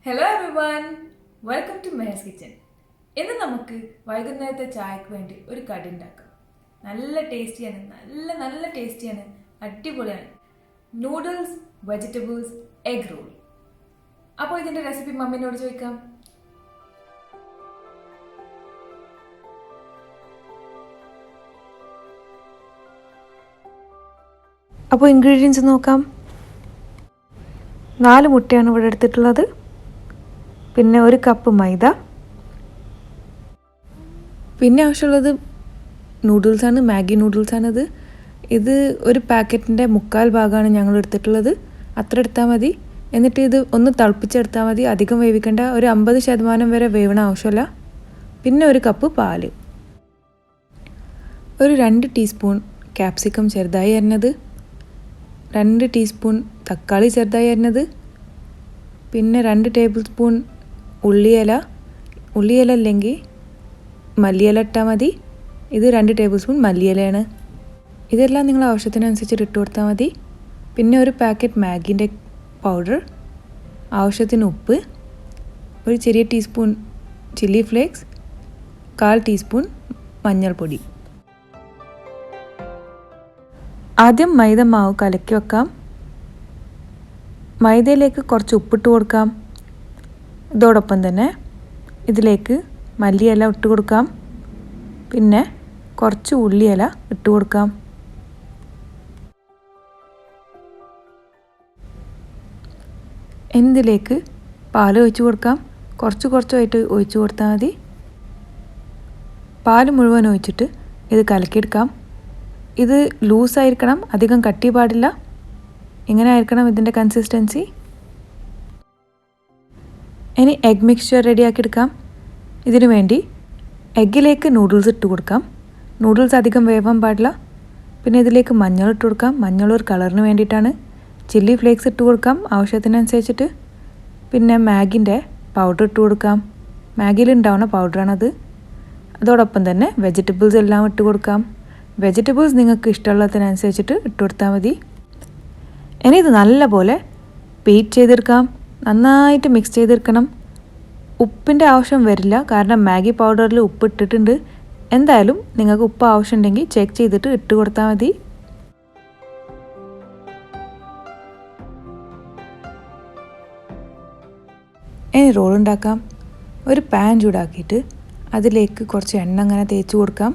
Hello everyone, welcome to Mehar'skitchen. ഇന്ന് നമുക്ക് വൈകുന്നേരത്തെ ചായക്ക് വേണ്ടി ഒരു കടി ഉണ്ടാക്കാം. നല്ല ടേസ്റ്റിയാണ്, അടിപൊളിയാണ്. Noodles vegetables egg role. അപ്പോൾ ഇതിന്റെ റെസിപ്പി മമ്മിനോട് ചോദിക്കാം. അപ്പോൾ ഇൻഗ്രീഡിയൻസ് നോക്കാം. 4 മുട്ടയാണ് ഇവിടെ എടുത്തിട്ടുള്ളത്. പിന്നെ 1 കപ്പ് മൈദ, പിന്നെ ആവശ്യമുള്ളത് നൂഡിൽസാണ്, മാഗി നൂഡിൽസാണിത്. ഇത് ഒരു പാക്കറ്റിൻ്റെ 3/4 ഭാഗമാണ് ഞങ്ങൾ എടുത്തിട്ടുള്ളത്. അത്ര എടുത്താൽ മതി. എന്നിട്ട് ഇത് ഒന്ന് തിളപ്പിച്ചെടുത്താൽ മതി. അധികം വേവിക്കേണ്ട, ഒരു 50% വരെ വേവണ ആവശ്യമില്ല. പിന്നെ 1 കപ്പ് പാല്, ഒരു 2 ടീസ്പൂൺ ക്യാപ്സിക്കം ചെറുതായി അരിഞ്ഞത്, 2 ടീസ്പൂൺ തക്കാളി ചെറുതായി അരിഞ്ഞത്, പിന്നെ 2 ടേബിൾ സ്പൂൺ ഉള്ളിയില അല്ലെങ്കിൽ മല്ലിയില ഇട്ടാൽ മതി. ഇത് 2 ടേബിൾ സ്പൂൺ മല്ലിയിലയാണ്. ഇതെല്ലാം നിങ്ങൾ ആവശ്യത്തിനനുസരിച്ചിട്ട് ഇട്ട് കൊടുത്താൽ മതി. പിന്നെ ഒരു പാക്കറ്റ് മാഗിൻ്റെ പൗഡർ, ആവശ്യത്തിന് ഉപ്പ്, ഒരു ചെറിയ ടീസ്പൂൺ ചില്ലി ഫ്ലേക്സ്, 1/4 ടീസ്പൂൺ മഞ്ഞൾപ്പൊടി. ആദ്യം മൈദ മാവ് കലക്കി വെക്കാം. മൈദയിലേക്ക് കുറച്ച് ഉപ്പിട്ട് കൊടുക്കാം. ഇതോടൊപ്പം തന്നെ ഇതിലേക്ക് മല്ലിയില ഇട്ട് കൊടുക്കാം. പിന്നെ കുറച്ച് ഉള്ളിയില ഇട്ട് കൊടുക്കാം. ഇതിലേക്ക് പാൽ ഒഴിച്ച് കൊടുക്കാം. കുറച്ചായിട്ട് ഒഴിച്ച് കൊടുത്താൽ മതി. പാൽ മുഴുവൻ ഒഴിച്ചിട്ട് ഇത് കലക്കിയെടുക്കാം. ഇത് ലൂസായിരിക്കണം, അധികം കട്ടി പാടില്ല. ഇങ്ങനെ ആയിരിക്കണം ഇതിൻ്റെ കൺസിസ്റ്റൻസി. ഇനി എഗ് മിക്സ്ചർ റെഡിയാക്കി എടുക്കാം. ഇതിനു വേണ്ടി എഗ്ഗിലേക്ക് നൂഡിൽസ് ഇട്ട് കൊടുക്കാം. നൂഡിൽസ് അധികം വേവാൻ പാടില്ല. പിന്നെ ഇതിലേക്ക് മഞ്ഞൾ ഇട്ട് കൊടുക്കാം. മഞ്ഞൾ ഒരു കളറിന് വേണ്ടിയിട്ടാണ്. ചില്ലി ഫ്ലേക്സ് ഇട്ട് കൊടുക്കാം ആവശ്യത്തിനനുസരിച്ചിട്ട്. പിന്നെ മാഗിൻ്റെ പൗഡർ ഇട്ട് കൊടുക്കാം. മാഗിയിൽ ഉണ്ടാവുന്ന പൗഡറാണത്. അതോടൊപ്പം തന്നെ വെജിറ്റബിൾസ് എല്ലാം ഇട്ട് കൊടുക്കാം. വെജിറ്റബിൾസ് നിങ്ങൾക്ക് ഇഷ്ടമുള്ളതിനനുസരിച്ചിട്ട് ഇട്ട് കൊടുത്താൽ മതി. ഇനി ഇത് നല്ലപോലെ ബീറ്റ് ചെയ്തെടുക്കാം. നന്നായിട്ട് മിക്സ് ചെയ്തെടുക്കണം. ഉപ്പിൻ്റെ ആവശ്യം വരില്ല, കാരണം മാഗി പൗഡറിൽ ഉപ്പ് ഇട്ടിട്ടുണ്ട്. എന്തായാലും നിങ്ങൾക്ക് ഉപ്പ് ആവശ്യമുണ്ടെങ്കിൽ ചെക്ക് ചെയ്തിട്ട് ഇട്ട് കൊടുത്താൽ മതി. ഇനി റോൾ ഉണ്ടാക്കാം. ഒരു പാൻ ചൂടാക്കിയിട്ട് അതിലേക്ക് കുറച്ച് എണ്ണ അങ്ങനെ തേച്ച് കൊടുക്കാം.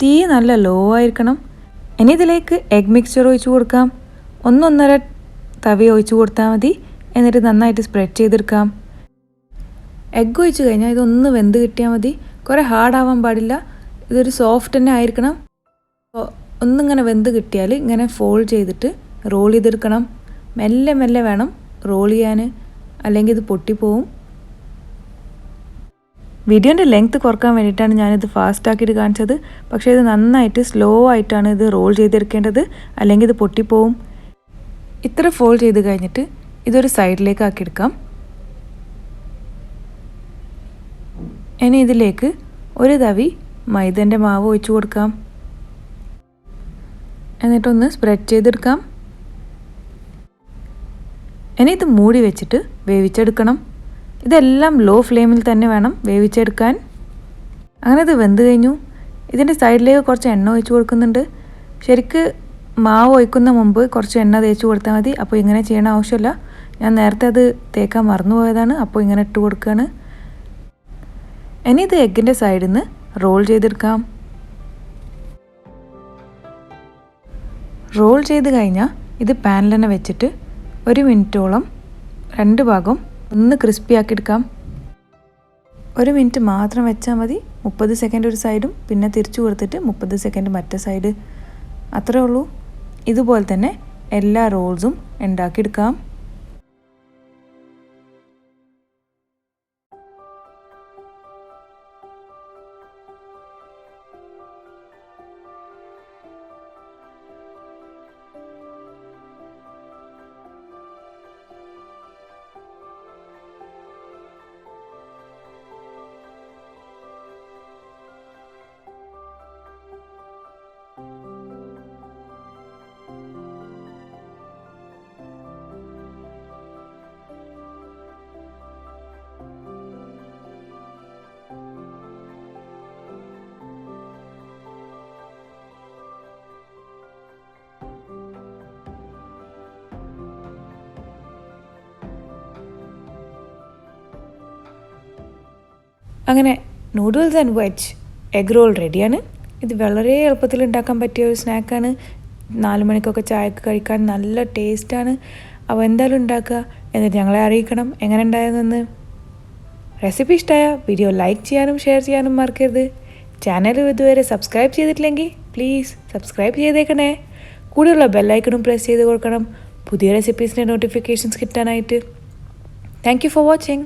തീ നല്ല ലോ ആയിരിക്കണം. ഇനി ഇതിലേക്ക് എഗ് മിക്സ്ചർ ഒഴിച്ച് കൊടുക്കാം. 1-1.5 തവി ഒഴിച്ച് കൊടുത്താൽ മതി. എന്നിട്ട് നന്നായിട്ട് സ്പ്രെഡ് ചെയ്തെടുക്കാം. എഗ്ഗ് ഒഴിച്ച് കഴിഞ്ഞാൽ ഇതൊന്ന് വെന്ത് കിട്ടിയാൽ മതി. കുറേ ഹാർഡാവാൻ പാടില്ല. ഇതൊരു സോഫ്റ്റ് തന്നെ ആയിരിക്കണം. ഒന്നിങ്ങനെ വെന്ത് കിട്ടിയാൽ ഇങ്ങനെ ഫോൾഡ് ചെയ്തിട്ട് റോൾ ചെയ്തെടുക്കണം. മെല്ലെ വേണം റോൾ ചെയ്യാൻ, അല്ലെങ്കിൽ ഇത് പൊട്ടിപ്പോവും. വീഡിയോൻ്റെ ലെങ്ത്ത് കുറക്കാൻ വേണ്ടിയിട്ടാണ് ഞാനിത് ഫാസ്റ്റാക്കിയിട്ട് കാണിച്ചത്. പക്ഷേ ഇത് നന്നായിട്ട് സ്ലോ ആയിട്ടാണ് ഇത് റോൾ ചെയ്തെടുക്കേണ്ടത്, അല്ലെങ്കിൽ ഇത് പൊട്ടിപ്പോവും. ഇത്ര ഫോൾഡ് ചെയ്ത് കഴിഞ്ഞിട്ട് ഇതൊരു സൈഡിലേക്ക് ആക്കിയെടുക്കാം. ഇനി ഇതിലേക്ക് 1 തവി മൈദൻ്റെ മാവ് ഒഴിച്ച് കൊടുക്കാം. എന്നിട്ടൊന്ന് സ്പ്രെഡ് ചെയ്തെടുക്കാം. ഇനി ഇത് മൂടി വെച്ചിട്ട് വേവിച്ചെടുക്കണം. ഇതെല്ലാം ലോ ഫ്ലെയിമിൽ തന്നെ വേണം വേവിച്ചെടുക്കാൻ. അങ്ങനെ ഇത് വെന്ത് കഴിഞ്ഞു. ഇതിൻ്റെ സൈഡിലേക്ക് കുറച്ച് എണ്ണ ഒഴിച്ച് കൊടുക്കുന്നുണ്ട്. ശരിക്ക് മാവ് ഒഴിക്കുന്ന മുമ്പ് കുറച്ച് എണ്ണ തേച്ച് കൊടുത്താൽ മതി. അപ്പോൾ ഇങ്ങനെ ചെയ്യണ ആവശ്യമില്ല. ഞാൻ നേരത്തെ അത് തേക്കാൻ മറന്നുപോയതാണ്. അപ്പോൾ ഇങ്ങനെ ഇട്ട് കൊടുക്കുകയാണ്. ഇനി ഇത് എഗ്ഗിൻ്റെ സൈഡിൽ നിന്ന് റോൾ ചെയ്തെടുക്കാം. റോൾ ചെയ്ത് കഴിഞ്ഞാൽ ഇത് പാനിൽ തന്നെ വെച്ചിട്ട് 1 മിനിറ്റോളം 2 ഭാഗം ഒന്ന് ക്രിസ്പി ആക്കിയെടുക്കാം. 1 മിനിറ്റ് മാത്രം വെച്ചാൽ മതി. 30 സെക്കൻഡ് ഒരു സൈഡും പിന്നെ തിരിച്ചു കൊടുത്തിട്ട് 30 സെക്കൻഡ് മറ്റേ സൈഡ്. അത്രേ ഉള്ളൂ. ഇതുപോലെ തന്നെ എല്ലാ റോൾസും ഉണ്ടാക്കിയെടുക്കാം. അങ്ങനെ noodles and veg egg role റെഡിയാണ്. ഇത് വളരെ എളുപ്പത്തിൽ ഉണ്ടാക്കാൻ പറ്റിയ ഒരു സ്നാക്കാണ്. 4 മണിക്കൊക്കെ ചായക്ക് കഴിക്കാൻ നല്ല ടേസ്റ്റാണ്. അപ്പോൾ എന്തായാലും ഉണ്ടാക്കുക, എന്നിട്ട് ഞങ്ങളെ അറിയിക്കണം എങ്ങനെ ഉണ്ടായതെന്ന്. റെസിപ്പി ഇഷ്ടമായ വീഡിയോ ലൈക്ക് ചെയ്യാനും ഷെയർ ചെയ്യാനും മറക്കരുത്. ചാനൽ ഇതുവരെ സബ്സ്ക്രൈബ് ചെയ്തിട്ടില്ലെങ്കിൽ പ്ലീസ് സബ്സ്ക്രൈബ് ചെയ്തേക്കണേ. കൂടെയുള്ള ബെല്ലൈക്കണും പ്രസ് ചെയ്ത് കൊടുക്കണം പുതിയ റെസിപ്പീസിൻ്റെ നോട്ടിഫിക്കേഷൻസ് കിട്ടാനായിട്ട്. Thank you for watching.